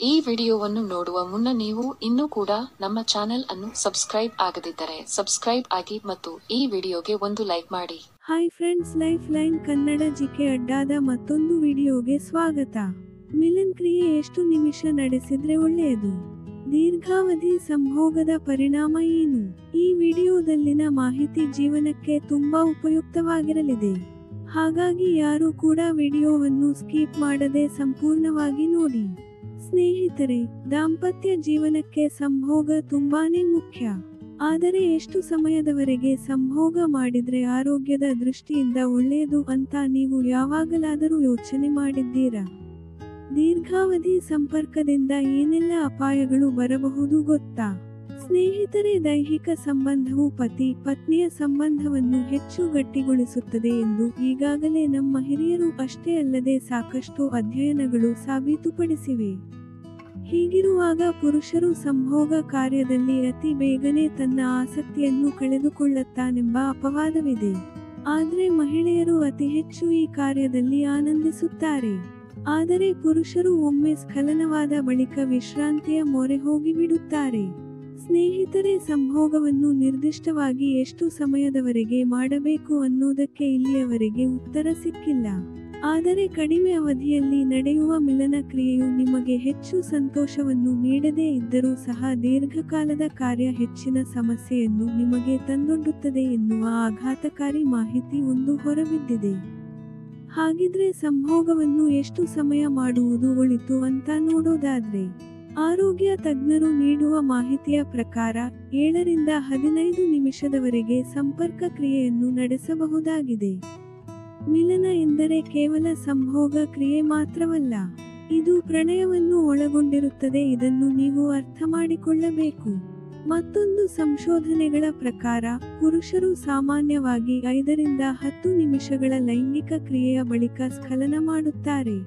ಈ ವಿಡಿಯೋವನ್ನು ನೋಡುವ ಮುನ್ನ ನೀವು ಇನ್ನೂ ಕೂಡ ನಮ್ಮ ಚಾನೆಲ್ ಅನ್ನು ಸಬ್ಸ್ಕ್ರೈಬ್ ಆಗದಿದ್ದರೆ ಸಬ್ಸ್ಕ್ರೈಬ್ ಆಗಿ ಮತ್ತು ಈ ವಿಡಿಯೋಗೆ ಒಂದು ಲೈಕ್ ಮಾಡಿ. Hi friends, life line Kannada GK ಅಡ್ಡಾದ ಮತ್ತೊಂದು ವಿಡಿಯೋಗೆ ಸ್ವಾಗತ. ಮಿಲನ್ ಕ್ರಿಯೆ ಎಷ್ಟು ನಿಮಿಷ ನಡೆಸಿದ್ರೆ ಒಳ್ಳೆಯದು? ದೀರ್ಘಾವಧಿ ಸಂಭೋಗದ ಪರಿಣಾಮ ಏನು? ಈ ವಿಡಿಯೋದಲ್ಲಿನ ಮಾಹಿತಿ ಜೀವನಕ್ಕೆ ತುಂಬಾ ಉಪಯುಕ್ತವಾಗಿರಲಿದೆ. ಹಾಗಾಗಿ ಯಾರು ಕೂಡ ವಿಡಿಯೋವನ್ನು ಸ್ಕಿಪ್ ಮಾಡದೆ ಸಂಪೂರ್ಣವಾಗಿ ನೋಡಿ. ಸ್ನೇಹಿತರೆ, ದಾಂಪತ್ಯ ಜೀವನಕ್ಕೆ ಸಂಭೋಗ ತುಂಬಾನೇ ಮುಖ್ಯ. ಆದರೆ ಎಷ್ಟು ಸಮಯದವರೆಗೆ ಸಂಭೋಗ ಮಾಡಿದ್ರೆ ಆರೋಗ್ಯದ ದೃಷ್ಟಿಯಿಂದ ಒಳ್ಳೆಯದು ಅಂತ ನೀವು ಯಾವಾಗಲಾದರೂ ಯೋಚನೆ ಮಾಡಿದ್ದೀರಾ? ದೀರ್ಘಾವಧಿ ಸಂಪರ್ಕದಿಂದ ಏನೆಲ್ಲ ಅಪಾಯಗಳು ಬರಬಹುದು ಗೊತ್ತಾ? ಸ್ನೇಹಿತರೆ, ದೈಹಿಕ ಸಂಬಂಧವು ಪತಿ ಪತ್ನಿಯ ಸಂಬಂಧವನ್ನು ಹೆಚ್ಚು ಗಟ್ಟಿಗೊಳಿಸುತ್ತದೆ ಎಂದು ಈಗಾಗಲೇ ನಮ್ಮ ಹಿರಿಯರು ಅಷ್ಟೇ ಅಲ್ಲದೆ ಸಾಕಷ್ಟು ಅಧ್ಯಯನಗಳು ಸಾಬೀತುಪಡಿಸಿವೆ. ಹೀಗಿರುವಾಗ ಪುರುಷರು ಸಂಭೋಗ ಕಾರ್ಯದಲ್ಲಿ ಅತಿ ಬೇಗನೆ ತನ್ನ ಆಸಕ್ತಿಯನ್ನು ಕಳೆದುಕೊಳ್ಳುತ್ತಾನೆಂಬ ಅಪವಾದವಿದೆ. ಆದರೆ ಮಹಿಳೆಯರು ಅತಿ ಹೆಚ್ಚು ಈ ಕಾರ್ಯದಲ್ಲಿ ಆನಂದಿಸುತ್ತಾರೆ. ಆದರೆ ಪುರುಷರು ಒಮ್ಮೆ ಸ್ಖಲನವಾದ ಬಳಿಕ ವಿಶ್ರಾಂತಿಯ ಮೊರೆ ಹೋಗಿಬಿಡುತ್ತಾರೆ. ಸ್ನೇಹಿತರೆ, ಸಂಭೋಗವನ್ನು ನಿರ್ದಿಷ್ಟವಾಗಿ ಎಷ್ಟು ಸಮಯದವರೆಗೆ ಮಾಡಬೇಕು ಅನ್ನೋದಕ್ಕೆ ಇಲ್ಲಿಯವರೆಗೆ ಉತ್ತರ ಸಿಕ್ಕಿಲ್ಲ. ಆದರೆ ಕಡಿಮೆ ಅವಧಿಯಲ್ಲಿ ನಡೆಯುವ ಮಿಲನ ಕ್ರಿಯೆಯು ನಿಮಗೆ ಹೆಚ್ಚು ಸಂತೋಷವನ್ನು ನೀಡದೇ ಇದ್ದರೂ ಸಹ ದೀರ್ಘಕಾಲದ ಕಾರ್ಯ ಹೆಚ್ಚಿನ ಸಮಸ್ಯೆಯನ್ನು ನಿಮಗೆ ತಂದೊಡ್ಡುತ್ತದೆ ಎನ್ನುವ ಆಘಾತಕಾರಿ ಮಾಹಿತಿ ಒಂದು ಹೊರಬಿದ್ದಿದೆ. ಹಾಗಿದ್ರೆ ಸಂಭೋಗವನ್ನು ಎಷ್ಟು ಸಮಯ ಮಾಡುವುದು ಒಳಿತು ಅಂತ ನೋಡೋದಾದ್ರೆ, ಆರೋಗ್ಯ ತಜ್ಞರು ನೀಡುವ ಮಾಹಿತಿಯ ಪ್ರಕಾರ 7 ರಿಂದ 15 ನಿಮಿಷದವರೆಗೆ ಸಂಪರ್ಕ ಕ್ರಿಯೆಯನ್ನು ನಡೆಸಬಹುದಾಗಿದೆ. ಮಿಲನ ಎಂದರೆ ಕೇವಲ ಸಂಭೋಗ ಕ್ರಿಯೆ ಮಾತ್ರವಲ್ಲ, ಇದು ಪ್ರಣಯವನ್ನು ಒಳಗೊಂಡಿರುತ್ತದೆ. ಇದನ್ನು ನೀವು ಅರ್ಥ ಮಾಡಿಕೊಳ್ಳಬೇಕು. ಮತ್ತೊಂದು ಸಂಶೋಧನೆಗಳ ಪ್ರಕಾರ ಪುರುಷರು ಸಾಮಾನ್ಯವಾಗಿ 5 ರಿಂದ 10 ನಿಮಿಷಗಳ ಲೈಂಗಿಕ ಕ್ರಿಯೆಯ ಬಳಿಕ ಸ್ಖಲನ ಮಾಡುತ್ತಾರೆ.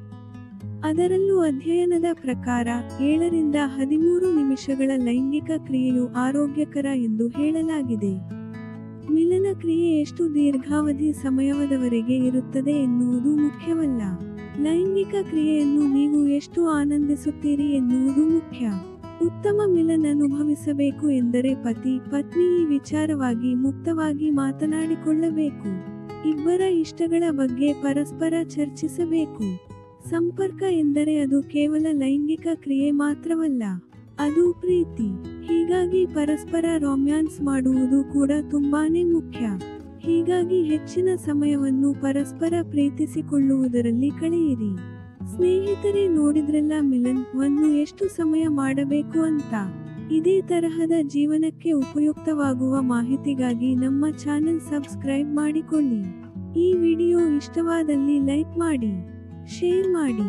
ಅದರಲ್ಲೂ ಅಧ್ಯಯನದ ಪ್ರಕಾರ 7 ರಿಂದ 13 ನಿಮಿಷಗಳ ಲೈಂಗಿಕ ಕ್ರಿಯೆಯು ಆರೋಗ್ಯಕರ ಎಂದು ಹೇಳಲಾಗಿದೆ. ಮಿಲನ ಕ್ರಿಯೆ ಎಷ್ಟು ದೀರ್ಘಾವಧಿ ಸಮಯದವರೆಗೆ ಇರುತ್ತದೆ ಎನ್ನುವುದು ಮುಖ್ಯವಲ್ಲ, ಲೈಂಗಿಕ ಕ್ರಿಯೆಯನ್ನು ನೀವು ಎಷ್ಟು ಆನಂದಿಸುತ್ತೀರಿ ಎನ್ನುವುದು ಮುಖ್ಯ. ಉತ್ತಮ ಮಿಲನ್ ಅನುಭವಿಸಬೇಕು ಎಂದರೆ ಪತಿ ಪತ್ನಿ ಈ ವಿಚಾರವಾಗಿ ಮುಕ್ತವಾಗಿ ಮಾತನಾಡಿಕೊಳ್ಳಬೇಕು. ಇಬ್ಬರ ಇಷ್ಟಗಳ ಬಗ್ಗೆ ಪರಸ್ಪರ ಚರ್ಚಿಸಬೇಕು. ಸಂಪರ್ಕ ಎಂದರೆ ಅದು ಕೇವಲ ಲೈಂಗಿಕ ಕ್ರಿಯೆ ಮಾತ್ರವಲ್ಲ, ಅದು ಪ್ರೀತಿ. ಹೀಗಾಗಿ ಪರಸ್ಪರ ರೊಮ್ಯಾನ್ಸ್ ಮಾಡುವುದು ಕೂಡ ತುಂಬಾನೇ ಮುಖ್ಯ. ಹೀಗಾಗಿ ಹೆಚ್ಚಿನ ಸಮಯವನ್ನು ಪರಸ್ಪರ ಪ್ರೀತಿಸಿಕೊಳ್ಳುವುದರಲ್ಲಿ ಕಳೆಯಿರಿ. ಸ್ನೇಹಿತರೆ, ನೋಡಿದ್ರಲ್ಲ ಮಿಲನ್ ವನ್ನು ಎಷ್ಟು ಸಮಯ ಮಾಡಬೇಕು ಅಂತ. ಇದೇ ತರಹದ ಜೀವನಕ್ಕೆ ಉಪಯುಕ್ತವಾಗುವ ಮಾಹಿತಿಗಾಗಿ ನಮ್ಮ ಚಾನೆಲ್ ಸಬ್ಸ್ಕ್ರೈಬ್ ಮಾಡಿಕೊಳ್ಳಿ. ಈ ವಿಡಿಯೋ ಇಷ್ಟವಾದಲ್ಲಿ ಲೈಕ್ ಮಾಡಿ, ಶೇರ್ ಮಾಡಿ.